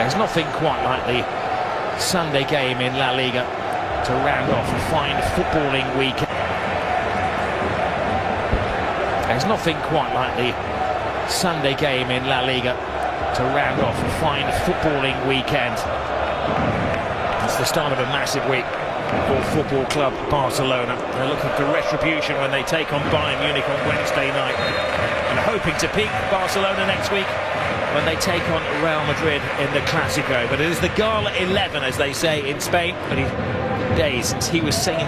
There's nothing quite like the Sunday game in La Liga to round off a fine footballing weekend. There's nothing quite like the Sunday game in La Liga to round off a fine footballing weekend. It's the start of a massive week for Football Club Barcelona. They're looking for retribution when they take on Bayern Munich on Wednesday night, and hoping to peak Barcelona next week when they take on Real Madrid in the Clásico. But it is the Gala 11, as they say in Spain. But it's days since he was singing.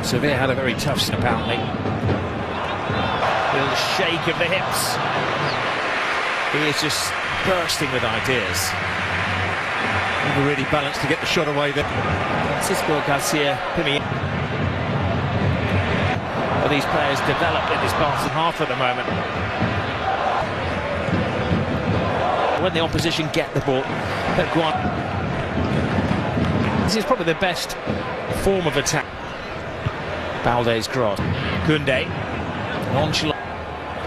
Sevilla had a very tough snap, apparently. Little shake of the hips. He is just bursting with ideas. Never really balanced to get the shot away there. Cisco Garcia Pimi. Well, these players develop in this Barca half at the moment. When the opposition get the ball, this is probably the best form of attack. Balde's cross. Koundé. Nonchalant.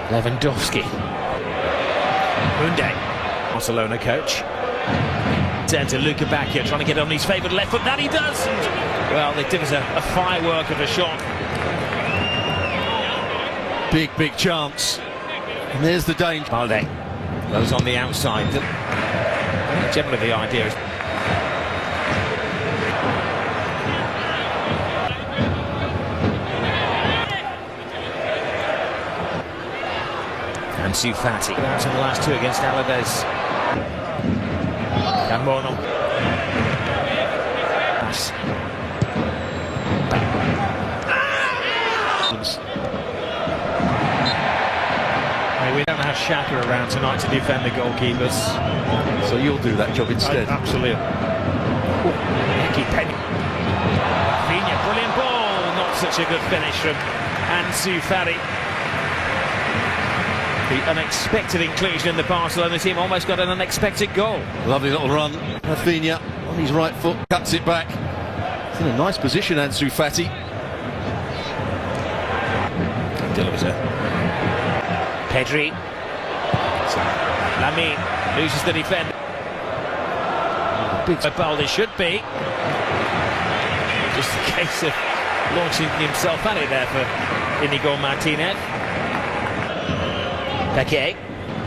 Lewandowski. Koundé. Barcelona coach. Turn to Luka Bacchia, trying to get on his favoured left foot. That he does! And, well, they did a firework of a shot. Big chance. And there's the danger. Balde goes on the outside. Generally the idea is... Ansu Fati. That's in the last two against Alaves. Cambono. Pass. We don't have Xhaka around tonight to defend the goalkeepers, so you'll do that job instead. Absolutely. Nicky Penny. Rafinha, brilliant ball. Not such a good finish from Ansu Fati. The unexpected inclusion in the Barcelona team almost got an unexpected goal. Lovely little run. Rafinha on his right foot, cuts it back. It's in a nice position, Ansu Fati. Delivers it. Pedri. Lamine loses the defender. Big Balde should be. Just a case of launching himself at it there for Inigo Martinez. Piqué.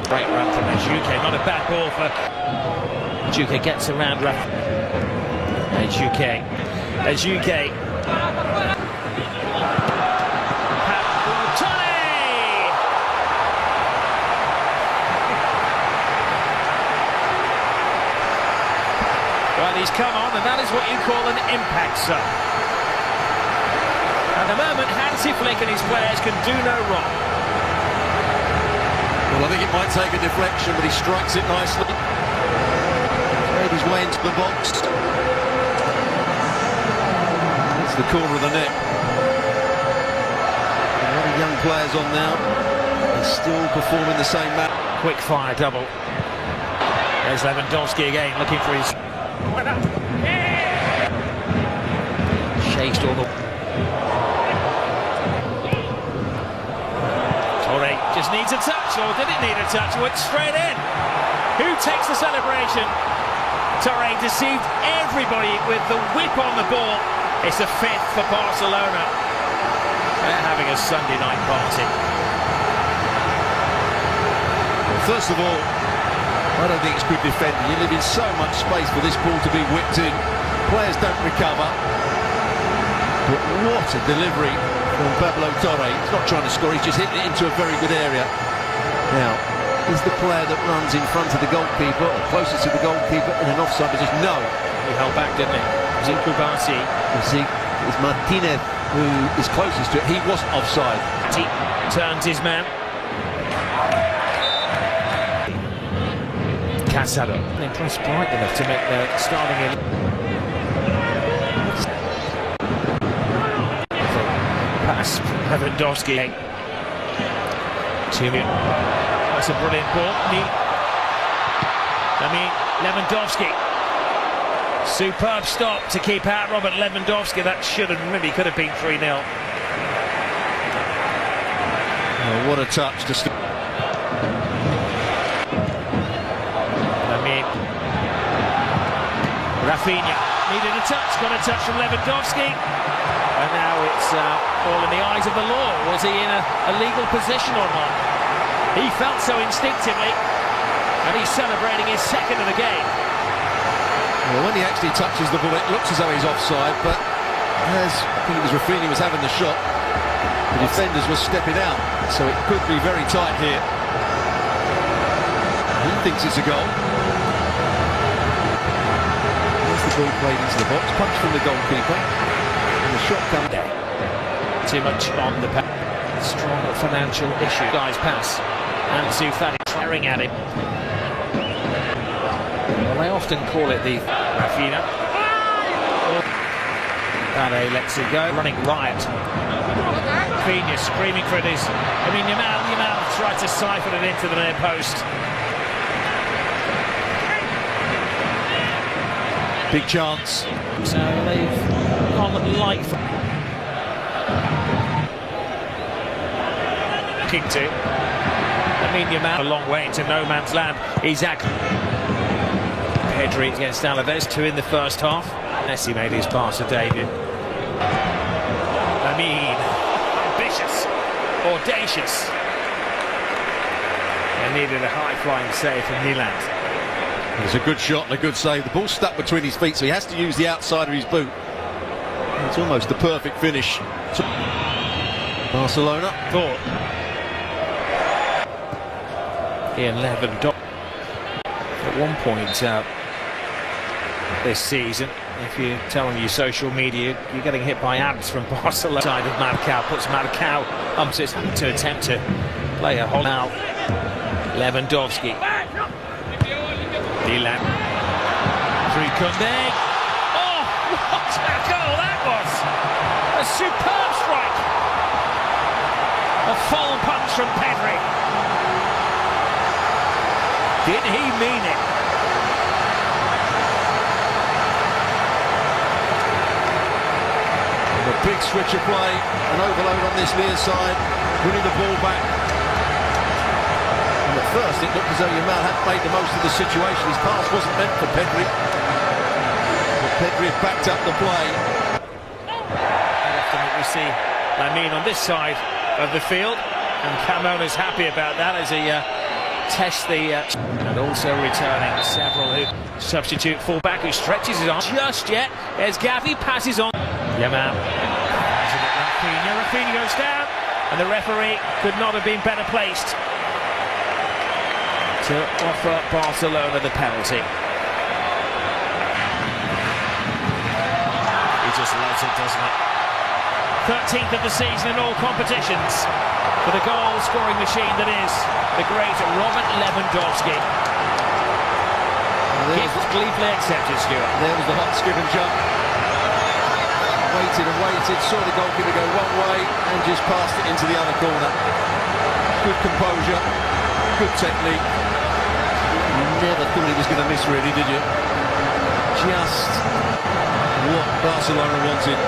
Great run from Ejuke. Not a bad ball for... Ejuke gets around Rafa. Ejuke. Well, he's come on, and that is what you call an impact sub. At the moment, Hansi Flick and his players can do no wrong. Well, I think it might take a deflection, but he strikes it nicely. Made his way into the box. It's the corner of the net. A lot of young players on now. They're still performing the same match. Quick fire double. There's Lewandowski again, looking for his... Chased all the... Torre just needs a touch, or did it need a touch? Went straight in. Who takes the celebration? Torre deceived everybody with the whip on the ball. It's a fifth for Barcelona. They're having a Sunday night party. Well, first of all, I don't think it's good defending. You live in so much space for this ball to be whipped in. Players don't recover. But what a delivery from Pablo Torre. He's not trying to score, he's just hitting it into a very good area. Now, is the player that runs in front of the goalkeeper, or closest to the goalkeeper, in an offside position? No. He held back, didn't he? Was it Kubasi? It's Martinez who is closest to it. He wasn't offside. He turns his man. Casado. Impressed bright enough to make the starting in. Pass, Lewandowski. That's a brilliant ball. Lewandowski. Superb stop to keep out Robert Lewandowski. That should have maybe could have been 3-0. Oh, what a touch to Rafinha needed a touch, got a touch from Lewandowski, and now it's all in the eyes of the law. Was he in a legal position or not? He felt so instinctively, and he's celebrating his second of the game. Well, when he actually touches the ball, it looks as though he's offside, but as I think it was Rafinha was having the shot, the defenders were stepping out, so it could be very tight here. He thinks it's a goal. There's the ball played into the box, punch from the goalkeeper, and the shot comes down. Too much on the pass. Strong financial issue. Guys pass. Ansu Fati firing at him. Well, they often call it the Rafinha. Bade lets it go. Running riot. Rafinha screaming for it is. I mean, Yamal tried to siphon it into the near post. Big chance. So they've gone light for looking to. I mean, Yamal a long way into no man's land. Isaac. Pedri against Alaves, 2 in the first half. Messi made his Barca debut. I mean, ambitious, audacious. They needed a high-flying save from Nyland. It's a good shot and a good save. The ball stuck between his feet, so he has to use the outside of his boot. It's almost the perfect finish. Barcelona. Ian Lewandowski. At one point this season, if you tell on your social media, you're getting hit by ads from Barcelona. Side of Marcao puts Marcao up to attempt to play a hole now. Lewandowski. Dylan. Through Koundé. Oh, what a goal that was! A superb strike. A full punch from Pedri. Did he mean it? A big switch of play, an overload on this near side, winning the ball back. And at first it looked as though Yamal hadn't made the most of the situation. His pass wasn't meant for Pedri. But Pedri had backed up the play. Often we see Lamine on this side of the field, and Camona's happy about that as he tests the... and also returning several who substitute fullback who stretches his arm just yet as Gavi passes on. Yamal. Rafinha goes down, and the referee could not have been better placed to offer Barcelona the penalty. He just loves it, doesn't it? 13th of the season in all competitions for the goal-scoring machine that is the great Robert Lewandowski. Gift gleefully accepted, Stuart. There was the hot skip and jump. Waited and waited, saw the goalkeeper go one way and just passed it into the other corner. Good composure, good technique. You never thought he was going to miss, really, did you? Just what Barcelona wanted.